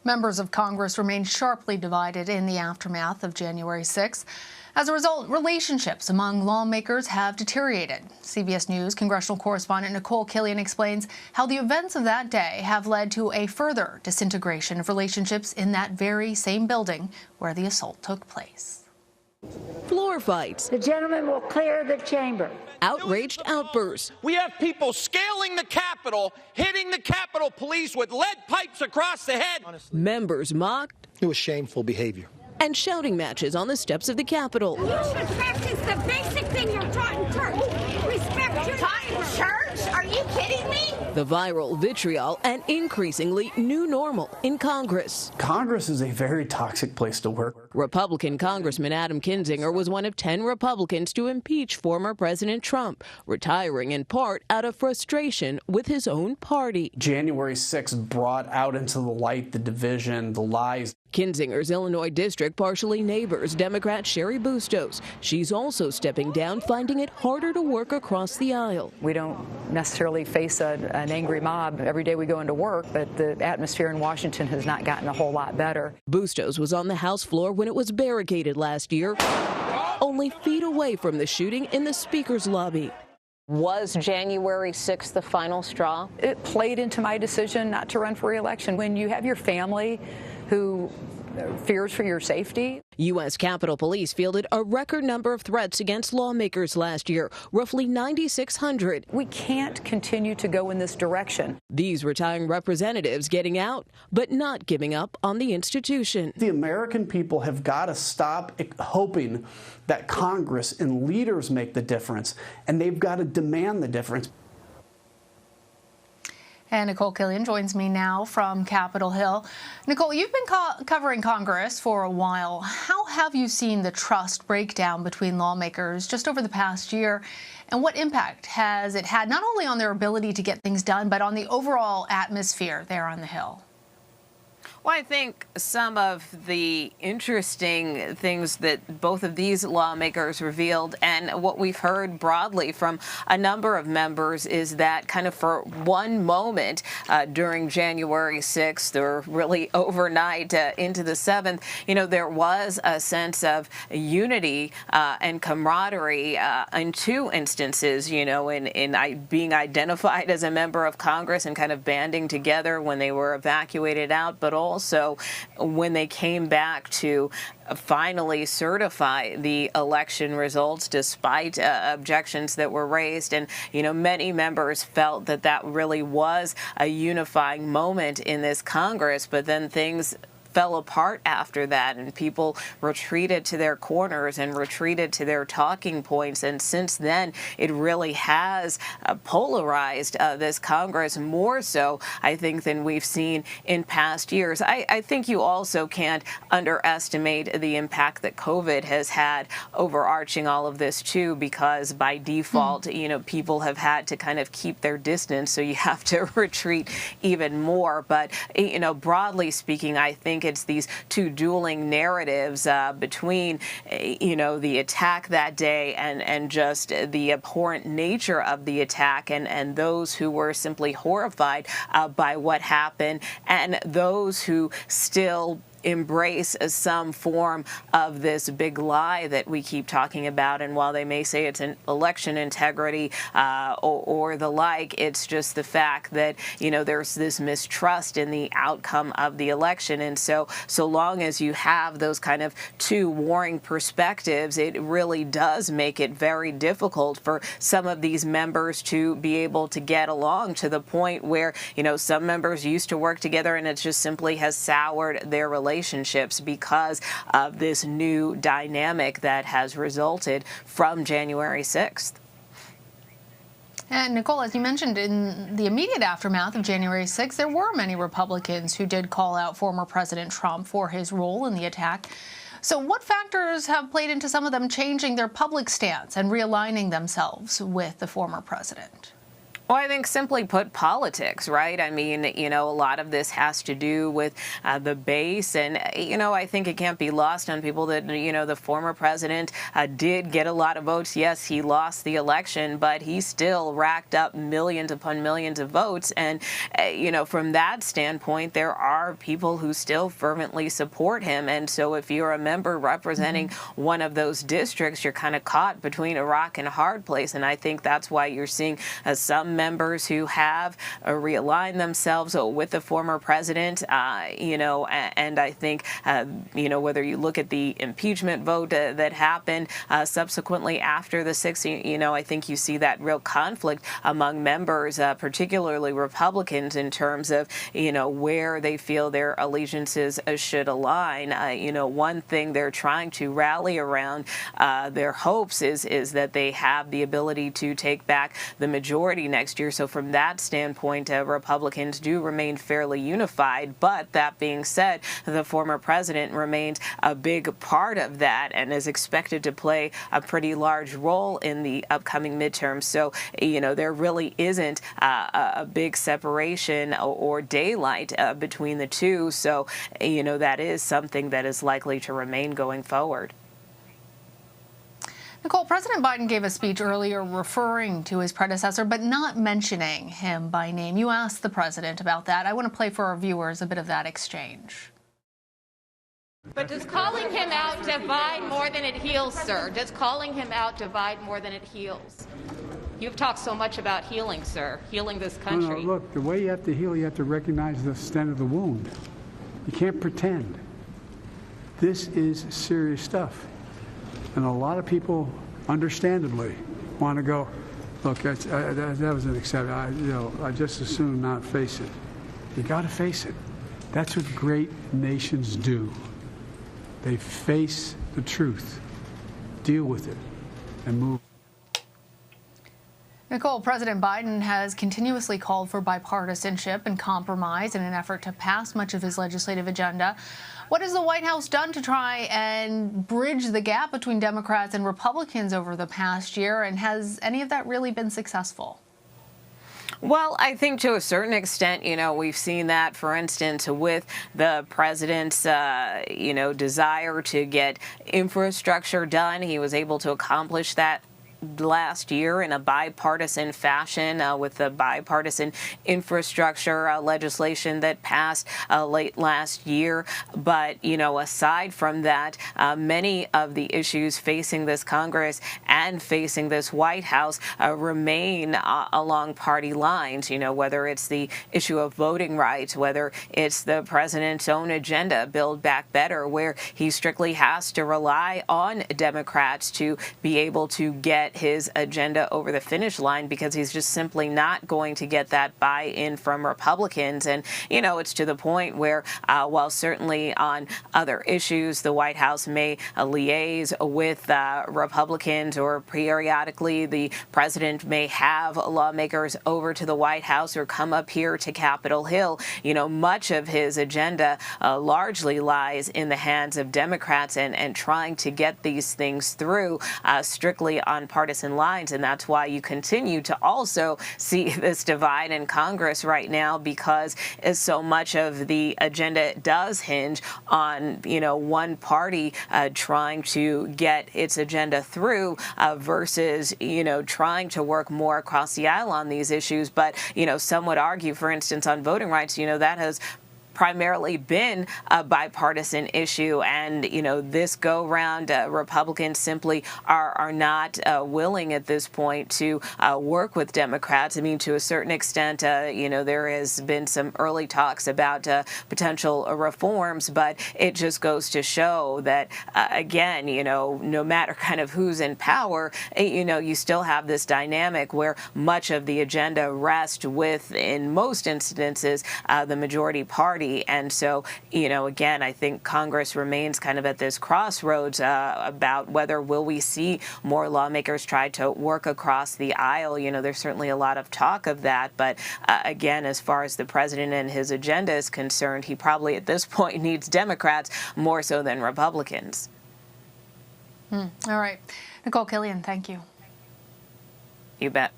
Members of Congress remain sharply divided in the aftermath of January 6th. As a result, relationships among lawmakers have deteriorated. CBS News congressional correspondent Nikole Killion explains how the events of that day have led to a further disintegration of relationships in that very same building where the assault took place. Floor fights. The gentleman will clear the chamber. Outraged outbursts. We have people scaling the Capitol, hitting the Capitol Police with lead pipes across the head. Members mocked. It was shameful behavior. And shouting matches on the steps of the Capitol. You should practice the basic thing you're taught in church. Respect your taught in church? Are you kidding me? The viral vitriol and increasingly new normal in Congress. Congress is a very toxic place to work. Republican Congressman Adam Kinzinger was one of 10 Republicans to impeach former President Trump, retiring in part out of frustration with his own party. January 6th brought out into the light the division, the lies. Kinzinger's Illinois district partially neighbors Democrat Sherry Bustos. She's also stepping down, finding it harder to work across the aisle. We don't necessarily face an angry mob every day we go into work, but the atmosphere in Washington has not gotten a whole lot better. Bustos was on the House floor when it was barricaded last year, only feet away from the shooting in the Speaker's lobby. Was January 6th the final straw? It played into my decision not to run for re-election. When you have your family who fears for your safety. U.S. Capitol Police fielded a record number of threats against lawmakers last year, roughly 9,600. We can't continue to go in this direction. These retiring representatives getting out, but not giving up on the institution. The American people have got to stop hoping that Congress and leaders make the difference, and they've got to demand the difference. And Nikole Killion joins me now from Capitol Hill. Nikole, you've been covering Congress for a while. How have you seen the trust breakdown between lawmakers just over the past year? And what impact has it had not only on their ability to get things done, but on the overall atmosphere there on the Hill? Well, I think some of the interesting things that both of these lawmakers revealed and what we've heard broadly from a number of members is that kind of for one moment during January 6th or really overnight into the 7th, there was a sense of unity and camaraderie in two instances, in being identified as a member of Congress and kind of banding together when they were evacuated out, but also when they came back to finally certify the election results despite objections that were raised. And, many members felt that that really was a unifying moment in this Congress, but then things fell apart after that, and people retreated to their corners and retreated to their talking points. And since then, it really has polarized this Congress more so, I think, than we've seen in past years. I think you also can't underestimate the impact that COVID has had overarching all of this, too, because by default, people have had to kind of keep their distance, so you have to retreat even more. But, broadly speaking, I think it's these two dueling narratives between, the attack that day and just the abhorrent nature of the attack and those who were simply horrified by what happened and those who still embrace some form of this big lie that we keep talking about. And while they may say it's an election integrity or the like, it's just the fact that, there's this mistrust in the outcome of the election. And so long as you have those kind of two warring perspectives, it really does make it very difficult for some of these members to be able to get along to the point where, some members used to work together and it just simply has soured their relationships because of this new dynamic that has resulted from January 6th. And Nikole, as you mentioned, in the immediate aftermath of January 6th, there were many Republicans who did call out former President Trump for his role in the attack. So what factors have played into some of them changing their public stance and realigning themselves with the former president? Well, I think simply put, politics, right? I mean, you know, a lot of this has to do with the base. And, you know, I think it can't be lost on people that, you know, the former president did get a lot of votes. Yes, he lost the election, but he still racked up millions upon millions of votes. And, you know, from that standpoint, there are people who still fervently support him. And so if you're a member representing one of those districts, you're kind of caught between a rock and a hard place. And I think that's why you're seeing some members who have realigned themselves with the former president, you know, and I think, you know, whether you look at the impeachment vote that happened subsequently after the 6th, you know, I think you see that real conflict among members, particularly Republicans, in terms of, you know, where they feel their allegiances should align. You know, one thing they're trying to rally around their hopes is that they have the ability to take back the majority next year. So from that standpoint, Republicans do remain fairly unified. But that being said, the former president remains a big part of that and is expected to play a pretty large role in the upcoming midterms. So, you know, there really isn't a big separation or daylight between the two. So, you know, that is something that is likely to remain going forward. Nikole, President Biden gave a speech earlier referring to his predecessor, but not mentioning him by name. You asked the president about that. I want to play for our viewers a bit of that exchange. But does calling him out divide more than it heals, sir? Does calling him out divide more than it heals? You've talked so much about healing, sir, healing this country. No, look, the way you have to heal, you have to recognize the extent of the wound. You can't pretend. This is serious stuff. And a lot of people, understandably, want to go, look, that was an exception. You know, I just as soon not face it. You got to face it. That's what great nations do. They face the truth, deal with it, and move. Nikole, President Biden has continuously called for bipartisanship and compromise in an effort to pass much of his legislative agenda. What has the White House done to try and bridge the gap between Democrats and Republicans over the past year, and has any of that really been successful? Well, I think to a certain extent, you know, we've seen that, for instance, with the president's, you know, desire to get infrastructure done. He was able to accomplish that last year in a bipartisan fashion with the bipartisan infrastructure legislation that passed late last year. But, you know, aside from that, many of the issues facing this Congress and facing this White House remain along party lines, you know, whether it's the issue of voting rights, whether it's the president's own agenda, Build Back Better, where he strictly has to rely on Democrats to be able to get his agenda over the finish line, because he's just simply not going to get that buy-in from Republicans. And, you know, it's to the point where while certainly on other issues the White House may liaise with Republicans, or periodically the president may have lawmakers over to the White House or come up here to Capitol Hill, you know, much of his agenda largely lies in the hands of Democrats and trying to get these things through strictly on partisan lines. And that's why you continue to also see this divide in Congress right now, because so much of the agenda does hinge on, you know, one party trying to get its agenda through versus, you know, trying to work more across the aisle on these issues. But, you know, some would argue, for instance, on voting rights, you know, that has primarily been a bipartisan issue, and you know, this go round Republicans simply are not willing at this point to work with Democrats. I mean, to a certain extent, you know, there has been some early talks about potential reforms, but it just goes to show that again, you know, no matter kind of who's in power, you know, you still have this dynamic where much of the agenda rests with, in most instances, the majority party. And so, you know, again, I think Congress remains kind of at this crossroads about whether will we see more lawmakers try to work across the aisle. You know, there's certainly a lot of talk of that. But again, as far as the president and his agenda is concerned, he probably at this point needs Democrats more so than Republicans. All right. Nikole Killion, thank you. You bet.